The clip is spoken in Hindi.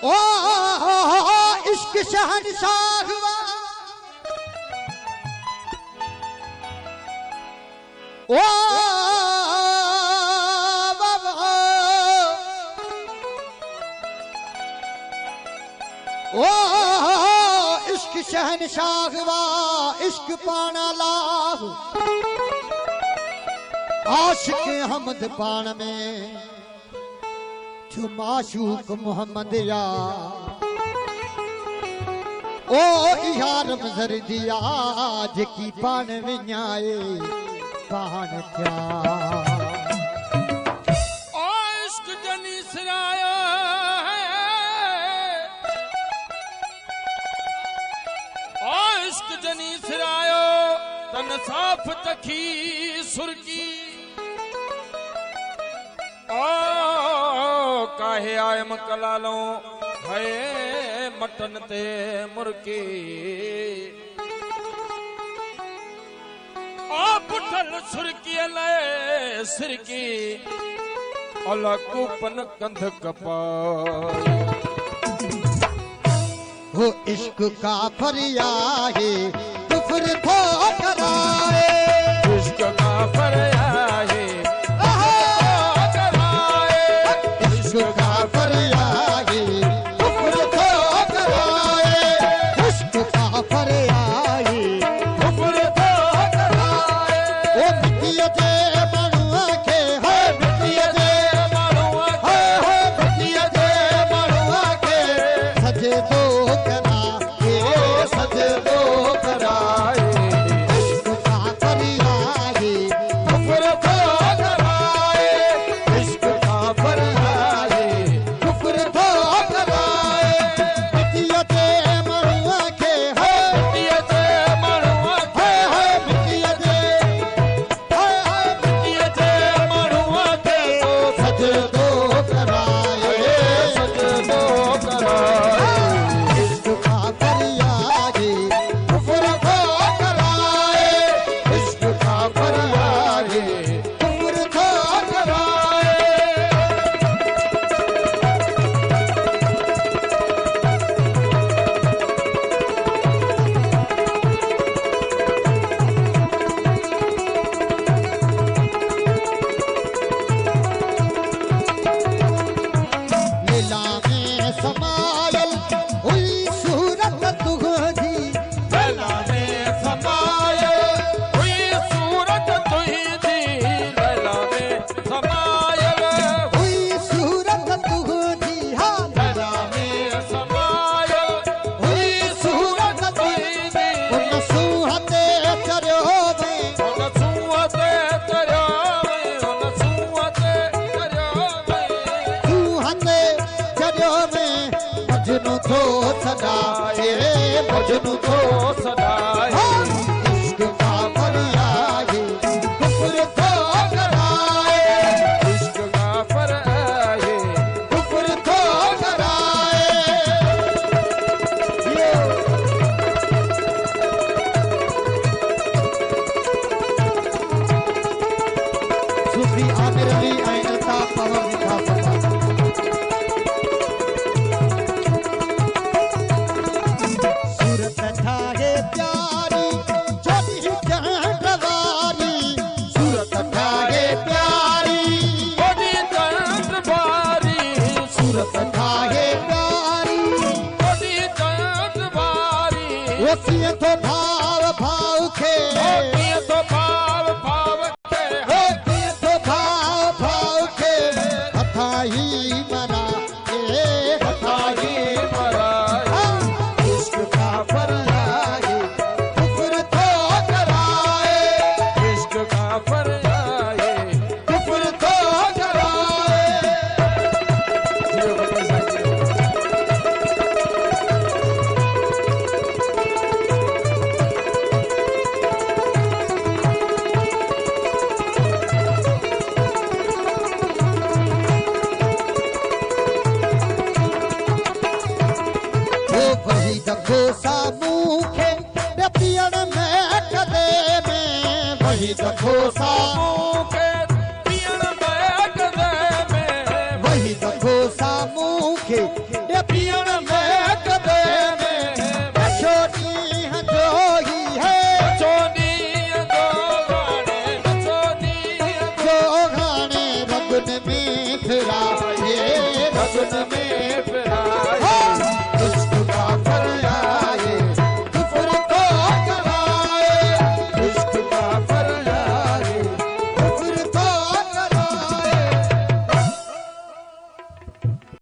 ओ इश्क शहंशाह हुआ, ओ इश्क शहंशाह हुआ, इश्क पाना लाह, आशिक हमद पान में जो माशूक मोहम्मद या ओ यार मजर दिया जकी पान विञाए पान क्या ओ इश्क जनी सिराया है, ओ इश्क जनी सिरायो तन साफ तखी सुरकी, ओ काहे आयम कलालो है मटन ते मुर्की, ओ पुठल सुरकी ले सिरकी अला कूपन कंध कपाई, वो इश्क का फरिया है कुफर थो कराए, इश्क का फरिया है मजनू तो सदाए, मजनू तो सदाए, इश्क का फरिया है कुफर तो कराए, इश्क का फरिया है कुफर तो कराए। सूफी आमिर अली ऐनता पवन लिखा तो भाव भाव के, तो भाव भाव के, तो भाव भाव के कथा ही मरा, कथा ही मरा, इश्क का फरिया है कुफर तो कराए, इश्क का फरिया है कुफर तो कराए। दखो सामूं खे पियण में कदे में, वही दखो सामूं के पियण में कदे में, वही दखो सामूं खे पियण में